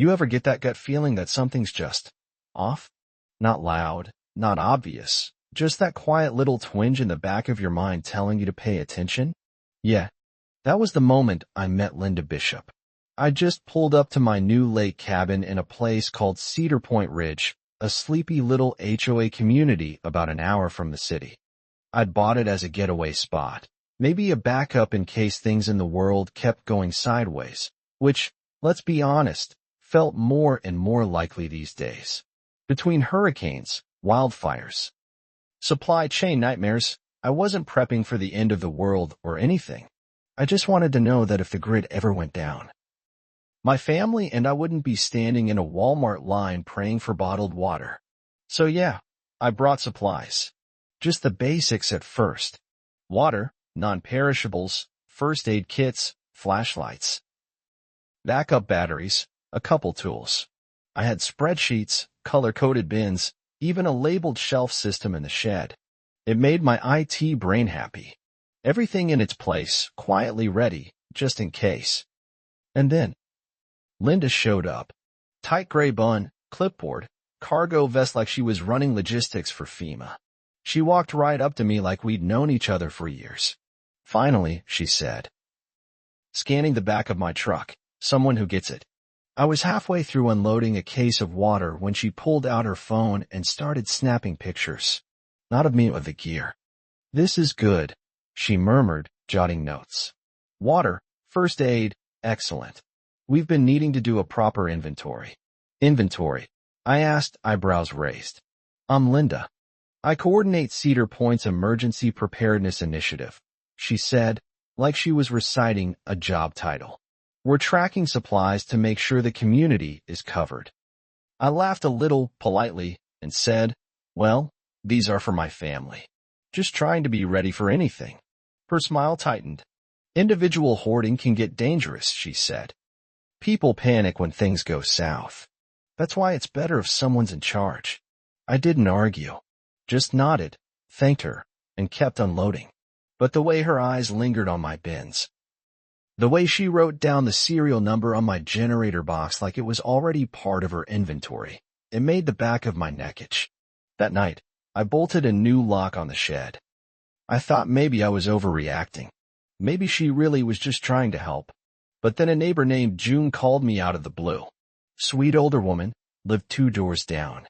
You ever get that gut feeling that something's just off? Not loud, not obvious, just that quiet little twinge in the back of your mind telling you to pay attention? Yeah, that was the moment I met Linda Bishop. I just pulled up to my new lake cabin in a place called Cedar Point Ridge, a sleepy little HOA community about an hour from the city. I'd bought it as a getaway spot, maybe a backup in case things in the world kept going sideways, which, let's be honest, felt more and more likely these days. Between hurricanes, wildfires, supply chain nightmares, I wasn't prepping for the end of the world or anything. I just wanted to know that if the grid ever went down, my family and I wouldn't be standing in a Walmart line praying for bottled water. So yeah, I brought supplies. Just the basics at first. Water, non-perishables, first aid kits, flashlights, backup batteries, a couple tools. I had spreadsheets, color-coded bins, even a labeled shelf system in the shed. It made my IT brain happy. Everything in its place, quietly ready, just in case. And then Linda showed up. Tight gray bun, clipboard, cargo vest like she was running logistics for FEMA. She walked right up to me like we'd known each other for years. Finally, she said, scanning the back of my truck, someone who gets it. I was halfway through unloading a case of water when she pulled out her phone and started snapping pictures. Not of me, of the gear. This is good, she murmured, jotting notes. Water, first aid, excellent. We've been needing to do a proper inventory. Inventory? I asked, eyebrows raised. I'm Linda. I coordinate Cedar Point's Emergency Preparedness Initiative, she said, like she was reciting a job title. We're tracking supplies to make sure the community is covered. I laughed a little, politely, and said, well, these are for my family. Just trying to be ready for anything. Her smile tightened. Individual hoarding can get dangerous, she said. People panic when things go south. That's why it's better if someone's in charge. I didn't argue. Just nodded, thanked her, and kept unloading. But the way her eyes lingered on my bins, the way she wrote down the serial number on my generator box like it was already part of her inventory, it made the back of my neck itch. That night, I bolted a new lock on the shed. I thought maybe I was overreacting. Maybe she really was just trying to help. But then a neighbor named June called me out of the blue. Sweet older woman, lived 2 doors down.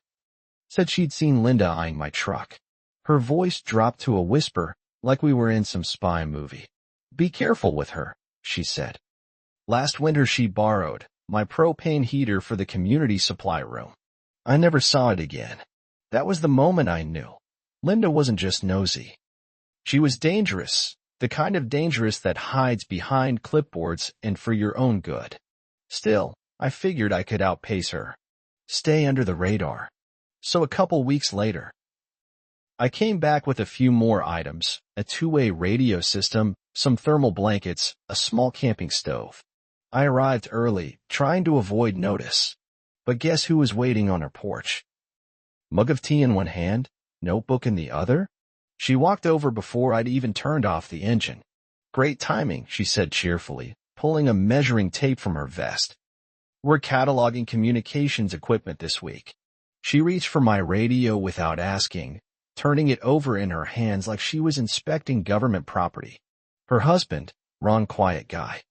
Said she'd seen Linda eyeing my truck. Her voice dropped to a whisper, like we were in some spy movie. Be careful with her, she said. Last winter she borrowed my propane heater for the community supply room. I never saw it again. That was the moment I knew. Linda wasn't just nosy. She was dangerous, the kind of dangerous that hides behind clipboards and for your own good. Still, I figured I could outpace her. Stay under the radar. So a couple weeks later, I came back with a few more items, a two-way radio system, some thermal blankets, a small camping stove. I arrived early, trying to avoid notice. But guess who was waiting on her porch? Mug of tea in one hand, notebook in the other? She walked over before I'd even turned off the engine. Great timing, she said cheerfully, pulling a measuring tape from her vest. We're cataloging communications equipment this week. She reached for my radio without asking, turning it over in her hands like she was inspecting government property. Her husband, Ron, quiet guy,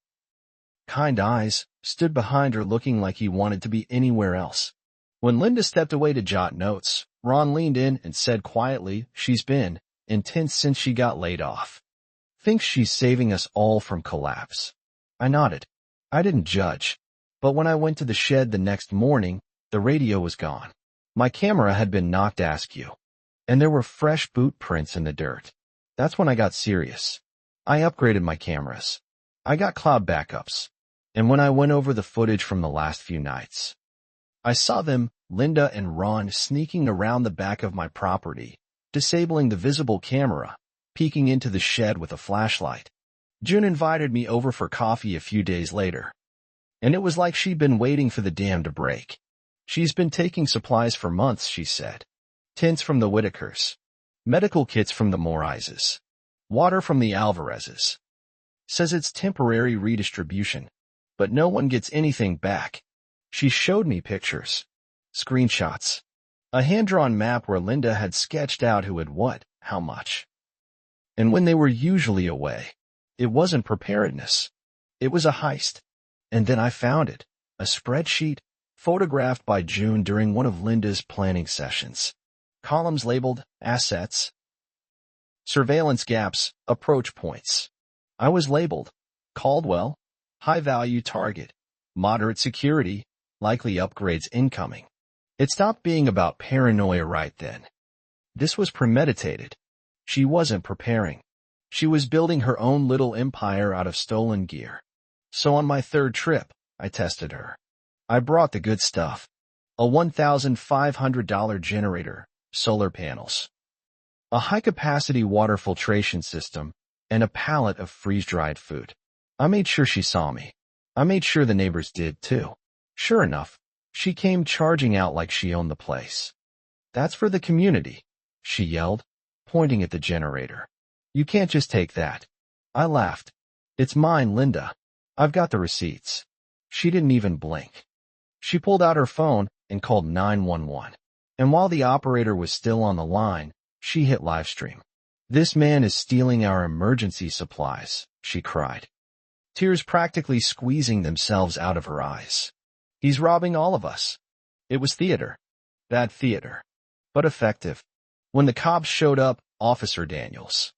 kind eyes, stood behind her looking like he wanted to be anywhere else. When Linda stepped away to jot notes, Ron leaned in and said quietly, she's been intense since she got laid off. Thinks she's saving us all from collapse. I nodded. I didn't judge. But when I went to the shed the next morning, the radio was gone. My camera had been knocked askew. And there were fresh boot prints in the dirt. That's when I got serious. I upgraded my cameras. I got cloud backups. And when I went over the footage from the last few nights, I saw them, Linda and Ron, sneaking around the back of my property, disabling the visible camera, peeking into the shed with a flashlight. June invited me over for coffee a few days later. And it was like she'd been waiting for the dam to break. She's been taking supplies for months, she said. Tents from the Whitakers. Medical kits from the Morizes. Water from the Alvarezes. Says it's temporary redistribution. But no one gets anything back. She showed me pictures, screenshots, a hand-drawn map where Linda had sketched out who had what, how much, and when they were usually away. It wasn't preparedness. It was a heist. And then I found it, a spreadsheet photographed by June during one of Linda's planning sessions. Columns labeled assets, surveillance gaps, approach points. I was labeled Caldwell, high-value target, moderate security, likely upgrades incoming. It stopped being about paranoia right then. This was premeditated. She wasn't preparing. She was building her own little empire out of stolen gear. So on my third trip, I tested her. I brought the good stuff. A $1,500 generator, solar panels, a high-capacity water filtration system, and a pallet of freeze-dried food. I made sure she saw me. I made sure the neighbors did, too. Sure enough, she came charging out like she owned the place. "That's for the community," she yelled, pointing at the generator. "You can't just take that." I laughed. "It's mine, Linda. I've got the receipts." She didn't even blink. She pulled out her phone and called 911. And while the operator was still on the line, she hit live stream. "This man is stealing our emergency supplies," she cried, tears practically squeezing themselves out of her eyes. "He's robbing all of us." It was theater. Bad theater. But effective. When the cops showed up, Officer Daniels,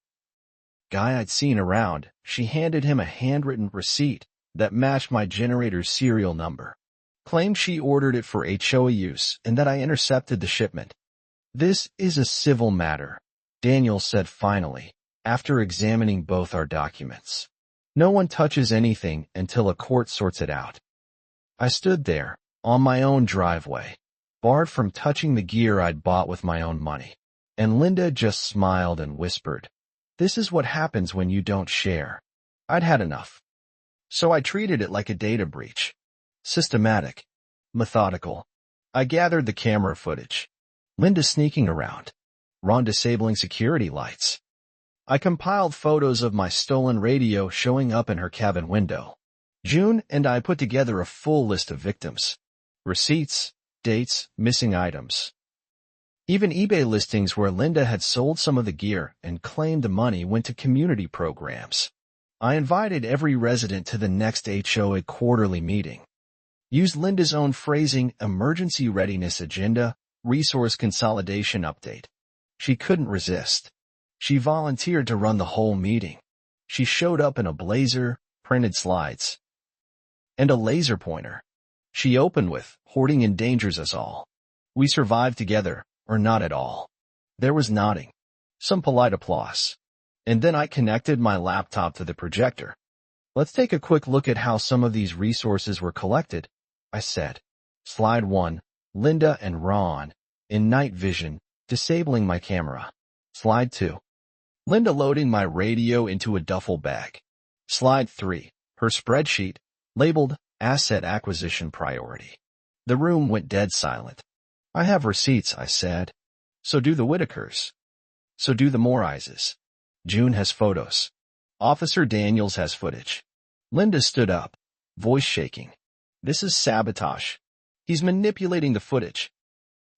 guy I'd seen around, she handed him a handwritten receipt that matched my generator's serial number. Claimed she ordered it for HOA use and that I intercepted the shipment. "This is a civil matter," Daniels said finally, after examining both our documents. "No one touches anything until a court sorts it out." I stood there, on my own driveway, barred from touching the gear I'd bought with my own money. And Linda just smiled and whispered, "This is what happens when you don't share." I'd had enough. So I treated it like a data breach. Systematic. Methodical. I gathered the camera footage. Linda sneaking around. Ron disabling security lights. I compiled photos of my stolen radio showing up in her cabin window. June and I put together a full list of victims. Receipts, dates, missing items. Even eBay listings where Linda had sold some of the gear and claimed the money went to community programs. I invited every resident to the next HOA quarterly meeting. Used Linda's own phrasing, emergency readiness agenda, resource consolidation update. She couldn't resist. She volunteered to run the whole meeting. She showed up in a blazer, printed slides, and a laser pointer. She opened with, "Hoarding endangers us all. We survive together, or not at all." There was nodding, some polite applause. And then I connected my laptop to the projector. "Let's take a quick look at how some of these resources were collected," I said. Slide 1, Linda and Ron, in night vision, disabling my camera. Slide 2, Linda loading my radio into a duffel bag. Slide 3, her spreadsheet, labeled Asset Acquisition Priority. The room went dead silent. "I have receipts," I said. "So do the Whitakers. So do the Morizes. June has photos. Officer Daniels has footage." Linda stood up, voice shaking. "This is sabotage. He's manipulating the footage."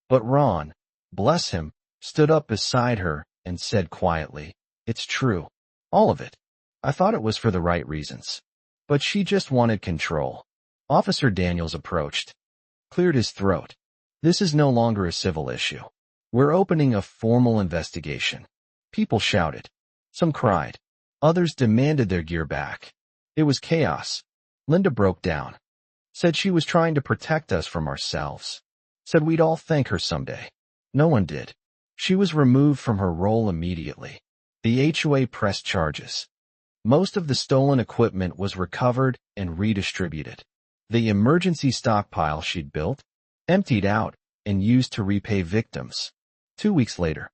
But Ron, bless him, stood up beside her and said quietly, "It's true. All of it. I thought it was for the right reasons. But she just wanted control." Officer Daniels approached, cleared his throat. "This is no longer a civil issue. We're opening a formal investigation." People shouted. Some cried. Others demanded their gear back. It was chaos. Linda broke down. Said she was trying to protect us from ourselves. Said we'd all thank her someday. No one did. She was removed from her role immediately. The HOA pressed charges. Most of the stolen equipment was recovered and redistributed. The emergency stockpile she'd built, emptied out, and used to repay victims. 2 weeks later,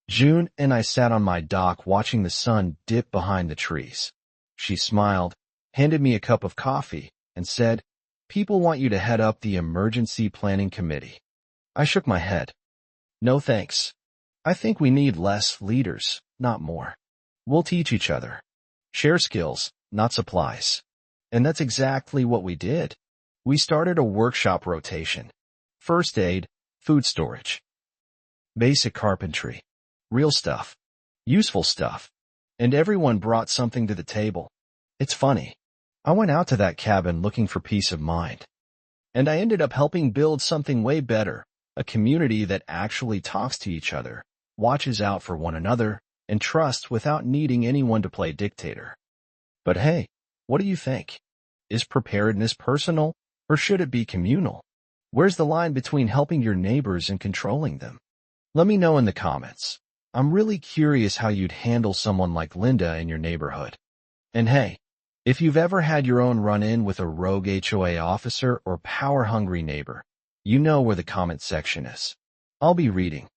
June and I sat on my dock watching the sun dip behind the trees. She smiled, handed me a cup of coffee, and said, "People want you to head up the emergency planning committee." I shook my head. "No thanks. I think we need less leaders, not more. We'll teach each other. Share skills, not supplies." And that's exactly what we did. We started a workshop rotation. First aid, food storage, basic carpentry, real stuff, useful stuff, and everyone brought something to the table. It's funny. I went out to that cabin looking for peace of mind, and I ended up helping build something way better, a community that actually talks to each other, watches out for one another, and trusts without needing anyone to play dictator. But hey, what do you think? Is preparedness personal, or should it be communal? Where's the line between helping your neighbors and controlling them? Let me know in the comments. I'm really curious how you'd handle someone like Linda in your neighborhood. And hey, if you've ever had your own run-in with a rogue HOA officer or power-hungry neighbor, you know where the comment section is. I'll be reading.